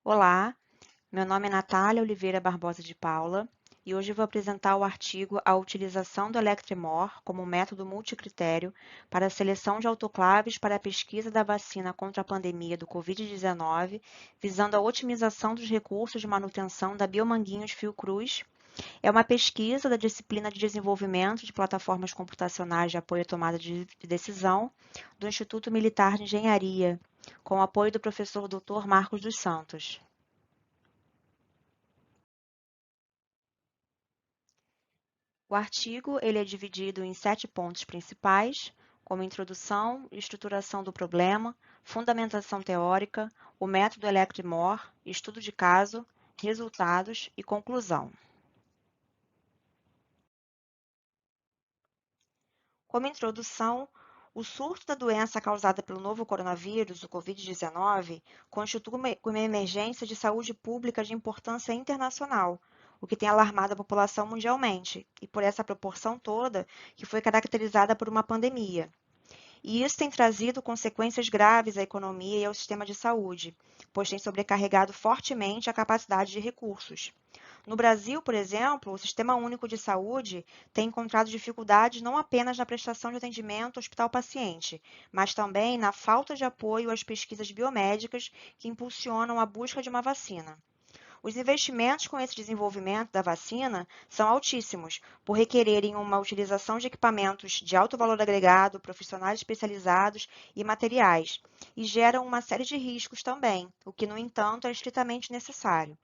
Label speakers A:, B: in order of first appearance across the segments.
A: Olá, meu nome é Natália Oliveira Barbosa de Paula e hoje vou apresentar o artigo A Utilização do Electremore como método multicritério para a seleção de autoclaves para a pesquisa da vacina contra a pandemia do Covid-19, visando a otimização dos recursos de manutenção da Biomanguinhos Fiocruz. É uma pesquisa da disciplina de desenvolvimento de plataformas computacionais de apoio à tomada de decisão do Instituto Militar de Engenharia, com o apoio do professor Dr. Marcos dos Santos. O artigo ele é dividido em 7 pontos principais, como introdução e estruturação do problema, fundamentação teórica, o método Electremore, estudo de caso, resultados e conclusão. Como introdução, o surto da doença causada pelo novo coronavírus, o Covid-19, constitui uma emergência de saúde pública de importância internacional, o que tem alarmado a população mundialmente, e por essa proporção toda, que foi caracterizada por uma pandemia. E isso tem trazido consequências graves à economia e ao sistema de saúde, pois tem sobrecarregado fortemente a capacidade de recursos. No Brasil, por exemplo, o Sistema Único de Saúde tem encontrado dificuldades não apenas na prestação de atendimento hospital-paciente, mas também na falta de apoio às pesquisas biomédicas que impulsionam a busca de uma vacina. Os investimentos com esse desenvolvimento da vacina são altíssimos, por requererem uma utilização de equipamentos de alto valor agregado, profissionais especializados e materiais, e geram uma série de riscos também, o que, no entanto, é estritamente necessário.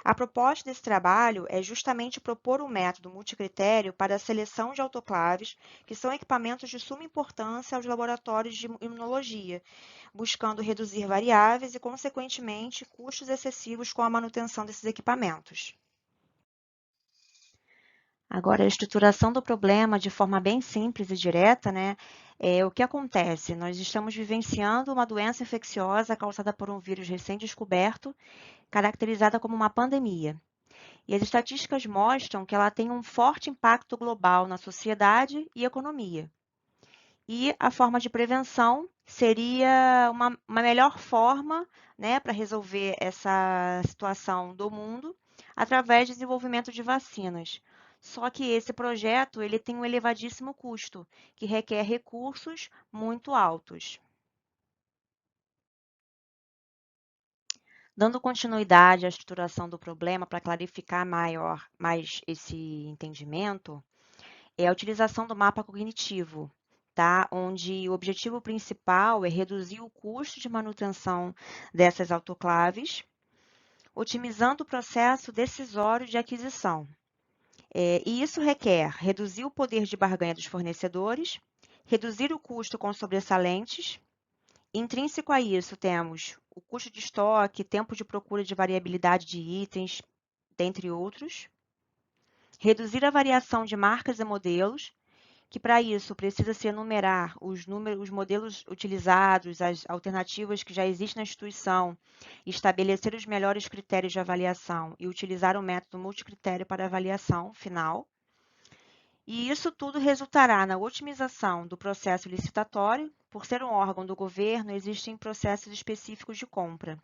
A: A proposta desse trabalho é justamente propor um método multicritério para a seleção de autoclaves, que são equipamentos de suma importância aos laboratórios de imunologia, buscando reduzir variáveis e, consequentemente, custos excessivos com a manutenção desses equipamentos. Agora, a estruturação do problema de forma bem simples e direta, né? O que acontece? Nós estamos vivenciando uma doença infecciosa causada por um vírus recém-descoberto, caracterizada como uma pandemia. E as estatísticas mostram que ela tem um forte impacto global na sociedade e economia. E a forma de prevenção seria uma melhor forma, né, para resolver essa situação do mundo através do desenvolvimento de vacinas. Só que esse projeto ele tem um elevadíssimo custo, que requer recursos muito altos. Dando continuidade à estruturação do problema para clarificar mais esse entendimento, é a utilização do mapa cognitivo, tá? Onde o objetivo principal é reduzir o custo de manutenção dessas autoclaves, otimizando o processo decisório de aquisição. E isso requer reduzir o poder de barganha dos fornecedores, reduzir o custo com sobressalentes. Intrínseco a isso, temos o custo de estoque, tempo de procura de variabilidade de itens, dentre outros. Reduzir a variação de marcas e modelos, que para isso precisa-se enumerar os modelos utilizados, as alternativas que já existem na instituição, estabelecer os melhores critérios de avaliação e utilizar o método multicritério para avaliação final. E isso tudo resultará na otimização do processo licitatório. Por ser um órgão do governo, existem processos específicos de compra.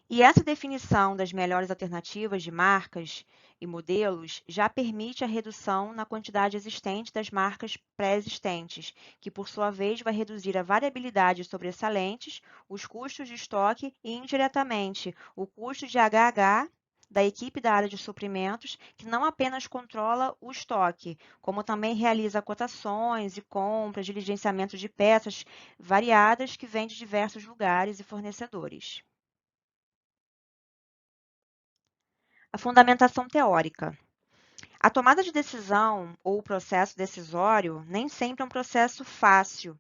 A: E essa definição das melhores alternativas de marcas e modelos já permite a redução na quantidade existente das marcas pré-existentes, que por sua vez vai reduzir a variabilidade sobressalentes, os custos de estoque e, indiretamente, o custo de HH da equipe da área de suprimentos, que não apenas controla o estoque, como também realiza cotações e compras, diligenciamento de peças variadas que vêm de diversos lugares e fornecedores. A fundamentação teórica. A tomada de decisão ou o processo decisório nem sempre é um processo fácil,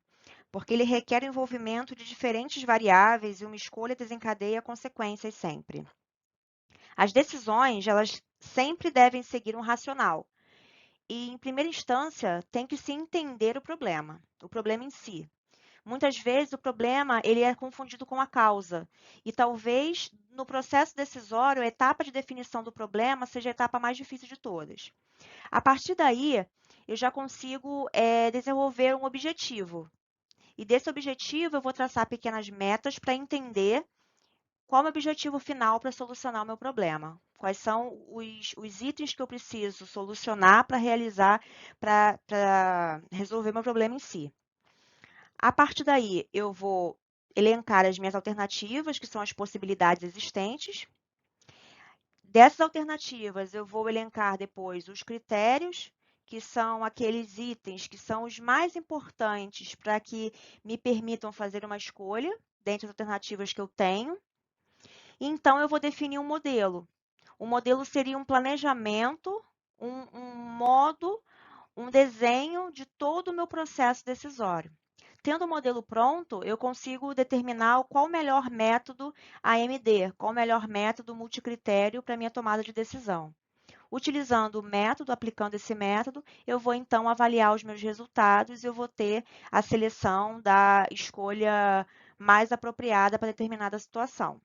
A: porque ele requer o envolvimento de diferentes variáveis e uma escolha desencadeia consequências sempre. As decisões, elas sempre devem seguir um racional. E, em primeira instância, tem que se entender o problema em si. Muitas vezes o problema ele é confundido com a causa, e talvez no processo decisório a etapa de definição do problema seja a etapa mais difícil de todas. A partir daí, eu já consigo desenvolver um objetivo, e desse objetivo eu vou traçar pequenas metas para entender qual é o meu objetivo final para solucionar o meu problema? Quais são os itens que eu preciso solucionar para realizar, para resolver meu problema em si? A partir daí, eu vou elencar as minhas alternativas, que são as possibilidades existentes. Dessas alternativas, eu vou elencar depois os critérios, que são aqueles itens que são os mais importantes para que me permitam fazer uma escolha dentre as alternativas que eu tenho. E então, eu vou definir um modelo. O modelo seria um planejamento, um modo, um desenho de todo o meu processo decisório. Tendo o modelo pronto, eu consigo determinar qual o melhor método AMD, qual o melhor método multicritério para minha tomada de decisão. Utilizando o método, aplicando esse método, eu vou então avaliar os meus resultados e eu vou ter a seleção da escolha mais apropriada para determinada situação.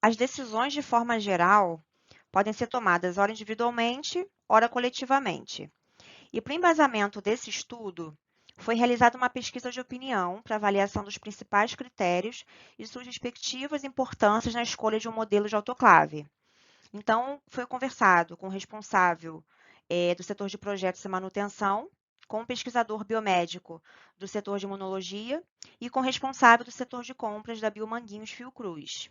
A: As decisões, de forma geral, podem ser tomadas ora individualmente, ora coletivamente. E para o embasamento desse estudo, foi realizada uma pesquisa de opinião para avaliação dos principais critérios e suas respectivas importâncias na escolha de um modelo de autoclave. Então, foi conversado com o responsável do setor de projetos e manutenção, com o pesquisador biomédico do setor de imunologia e com o responsável do setor de compras da Biomanguinhos Fiocruz.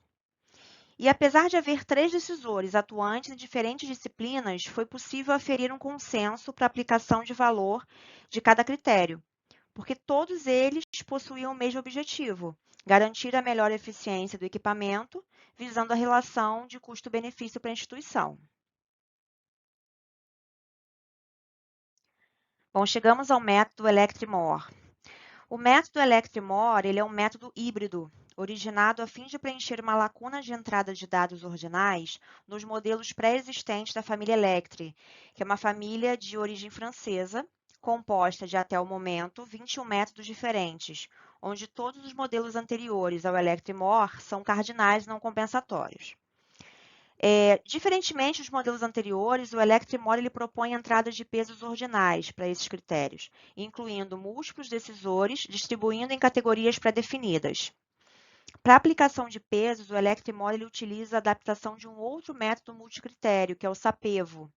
A: E apesar de haver 3 decisores atuantes em diferentes disciplinas, foi possível aferir um consenso para a aplicação de valor de cada critério, porque todos eles possuíam o mesmo objetivo: garantir a melhor eficiência do equipamento, visando a relação de custo-benefício para a instituição. Bom, chegamos ao método Electrimor. O método Electrimor, ele é um método híbrido, originado a fim de preencher uma lacuna de entrada de dados ordinais nos modelos pré-existentes da família Electri, que é uma família de origem francesa, composta de, até o momento, 21 métodos diferentes, onde todos os modelos anteriores ao Electrimor são cardinais não compensatórios. Diferentemente dos modelos anteriores, o Electrimor ele propõe entradas de pesos ordinais para esses critérios, incluindo múltiplos decisores, distribuindo em categorias pré-definidas. Para a aplicação de pesos, o Electrimor ele utiliza a adaptação de um outro método multicritério, que é o SAPEVO,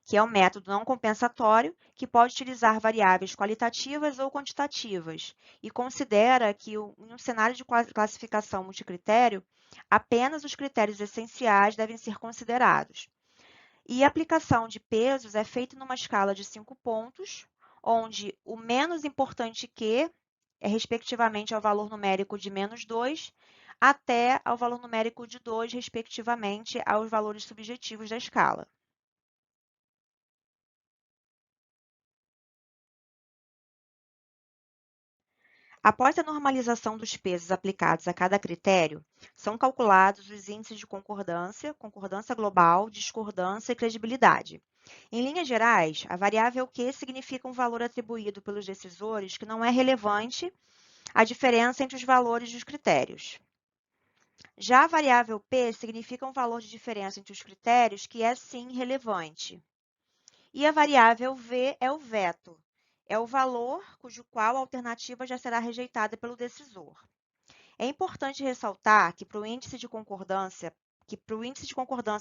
A: que é um método não compensatório que pode utilizar variáveis qualitativas ou quantitativas e considera que, em um cenário de classificação multicritério, apenas os critérios essenciais devem ser considerados. E a aplicação de pesos é feita numa escala de 5 pontos, onde o menos importante que é respectivamente ao valor numérico de -2, até ao valor numérico de 2, respectivamente aos valores subjetivos da escala. Após a normalização dos pesos aplicados a cada critério, são calculados os índices de concordância, concordância global, discordância e credibilidade. Em linhas gerais, a variável Q significa um valor atribuído pelos decisores que não é relevante à diferença entre os valores dos critérios. Já a variável P significa um valor de diferença entre os critérios que é sim relevante. E a variável V é o veto, é o valor cujo qual a alternativa já será rejeitada pelo decisor. É importante ressaltar que para o índice de concordância,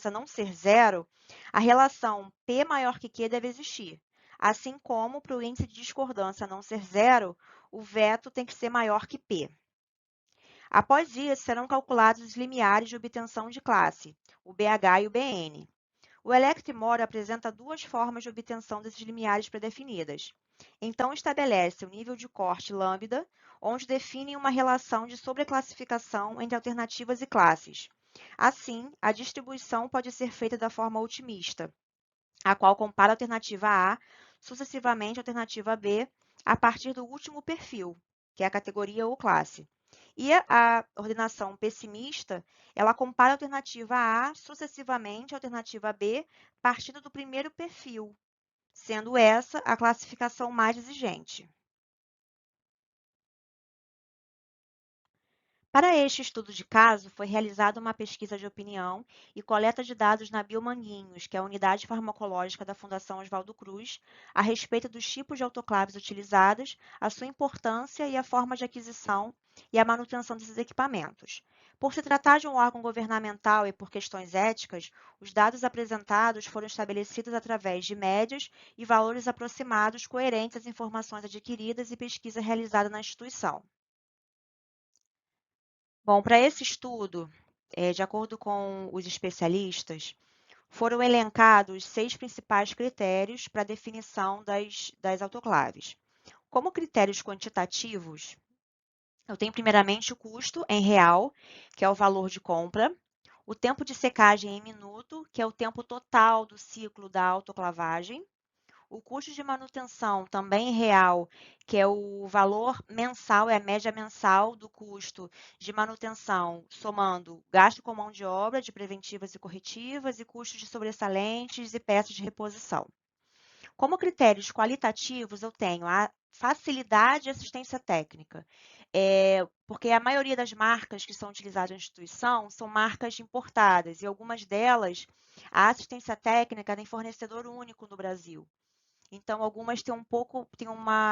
A: não ser zero, a relação P maior que Q deve existir. Assim como para o índice de discordância não ser zero, o veto tem que ser maior que P. Após isso, serão calculados os limiares de obtenção de classe, o BH e o BN. O Electrimor apresenta duas formas de obtenção desses limiares predefinidas. Então, estabelece o nível de corte lambda, onde define uma relação de sobreclassificação entre alternativas e classes. Assim, a distribuição pode ser feita da forma otimista, a qual compara a alternativa A sucessivamente à alternativa B a partir do último perfil, que é a categoria ou classe. E a ordenação pessimista, ela compara a alternativa A sucessivamente à alternativa B, partindo do primeiro perfil, sendo essa a classificação mais exigente. Para este estudo de caso, foi realizada uma pesquisa de opinião e coleta de dados na Biomanguinhos, que é a unidade farmacológica da Fundação Oswaldo Cruz, a respeito dos tipos de autoclaves utilizadas, a sua importância e a forma de aquisição e a manutenção desses equipamentos. Por se tratar de um órgão governamental e por questões éticas, os dados apresentados foram estabelecidos através de médias e valores aproximados coerentes às informações adquiridas e pesquisa realizada na instituição. Bom, para esse estudo, de acordo com os especialistas, foram elencados 6 principais critérios para a definição das autoclaves. Como critérios quantitativos, eu tenho primeiramente o custo em real, que é o valor de compra, o tempo de secagem em minuto, que é o tempo total do ciclo da autoclavagem, o custo de manutenção também real, que é o valor mensal, é a média mensal do custo de manutenção, somando gasto com mão de obra de preventivas e corretivas e custos de sobressalentes e peças de reposição. Como critérios qualitativos, eu tenho a facilidade de assistência técnica, porque a maioria das marcas que são utilizadas na instituição são marcas importadas e algumas delas, a assistência técnica tem fornecedor único no Brasil. Então, algumas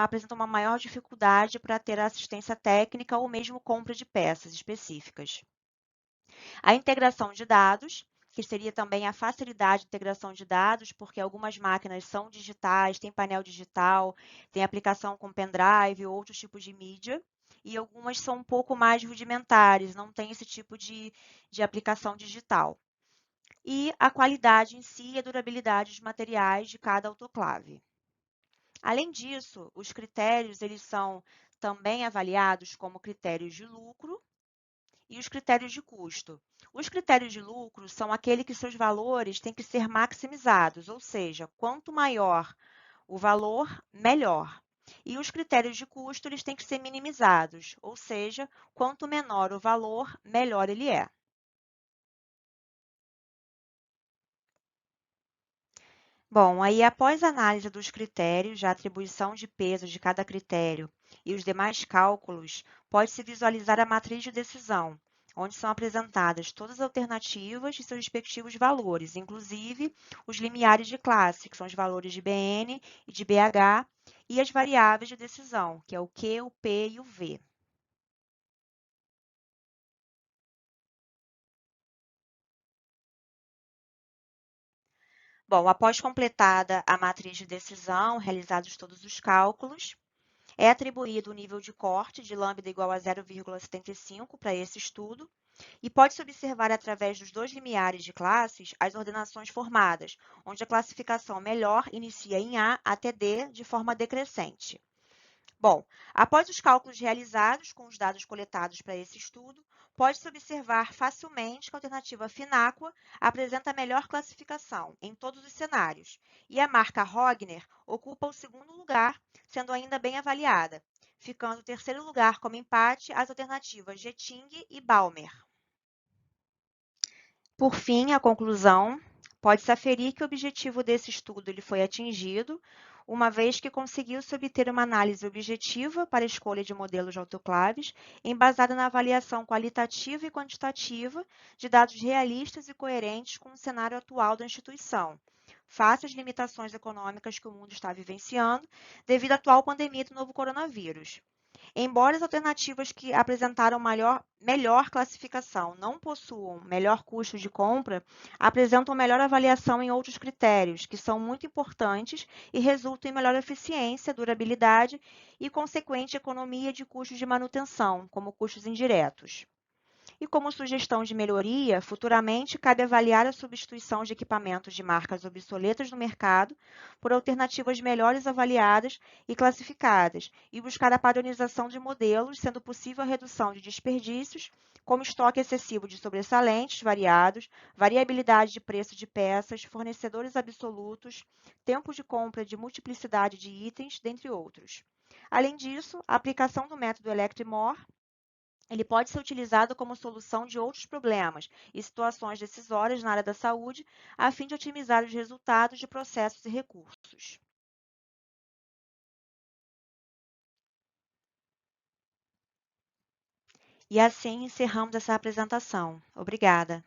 A: apresentam uma maior dificuldade para ter assistência técnica ou mesmo compra de peças específicas. A integração de dados, que seria também a facilidade de integração de dados, porque algumas máquinas são digitais, tem painel digital, tem aplicação com pendrive ou outros tipos de mídia, e algumas são um pouco mais rudimentares, não tem esse tipo de aplicação digital. E a qualidade em si e a durabilidade dos materiais de cada autoclave. Além disso, os critérios eles são também avaliados como critérios de lucro e os critérios de custo. Os critérios de lucro são aqueles que seus valores têm que ser maximizados, ou seja, quanto maior o valor, melhor. E os critérios de custo eles têm que ser minimizados, ou seja, quanto menor o valor, melhor ele é. Bom, aí após a análise dos critérios, a atribuição de peso de cada critério e os demais cálculos, pode-se visualizar a matriz de decisão, onde são apresentadas todas as alternativas e seus respectivos valores, inclusive os limiares de classe, que são os valores de BN e de BH, e as variáveis de decisão, que é o Q, o P e o V. Bom, após completada a matriz de decisão, realizados todos os cálculos, é atribuído o nível de corte de lambda igual a 0,75 para esse estudo, e pode-se observar através dos dois limiares de classes as ordenações formadas, onde a classificação melhor inicia em A até D de forma decrescente. Bom, após os cálculos realizados com os dados coletados para esse estudo, pode-se observar facilmente que a alternativa Fináqua apresenta a melhor classificação em todos os cenários, e a marca Rogner ocupa o segundo lugar, sendo ainda bem avaliada, ficando o terceiro lugar como empate as alternativas Geting e Balmer. Por fim, a conclusão, pode-se aferir que o objetivo desse estudo ele foi atingido, uma vez que conseguiu-se obter uma análise objetiva para a escolha de modelos de autoclaves, embasada na avaliação qualitativa e quantitativa de dados realistas e coerentes com o cenário atual da instituição, face às limitações econômicas que o mundo está vivenciando devido à atual pandemia do novo coronavírus. Embora as alternativas que apresentaram melhor classificação não possuam melhor custo de compra, apresentam melhor avaliação em outros critérios, que são muito importantes e resultam em melhor eficiência, durabilidade e consequente economia de custos de manutenção, como custos indiretos. E como sugestão de melhoria, futuramente cabe avaliar a substituição de equipamentos de marcas obsoletas no mercado por alternativas melhores avaliadas e classificadas, e buscar a padronização de modelos, sendo possível a redução de desperdícios, como estoque excessivo de sobressalentes variados, variabilidade de preço de peças, fornecedores absolutos, tempo de compra de multiplicidade de itens, dentre outros. Além disso, a aplicação do método Electrimore ele pode ser utilizado como solução de outros problemas e situações decisórias na área da saúde, a fim de otimizar os resultados de processos e recursos. E assim encerramos essa apresentação. Obrigada.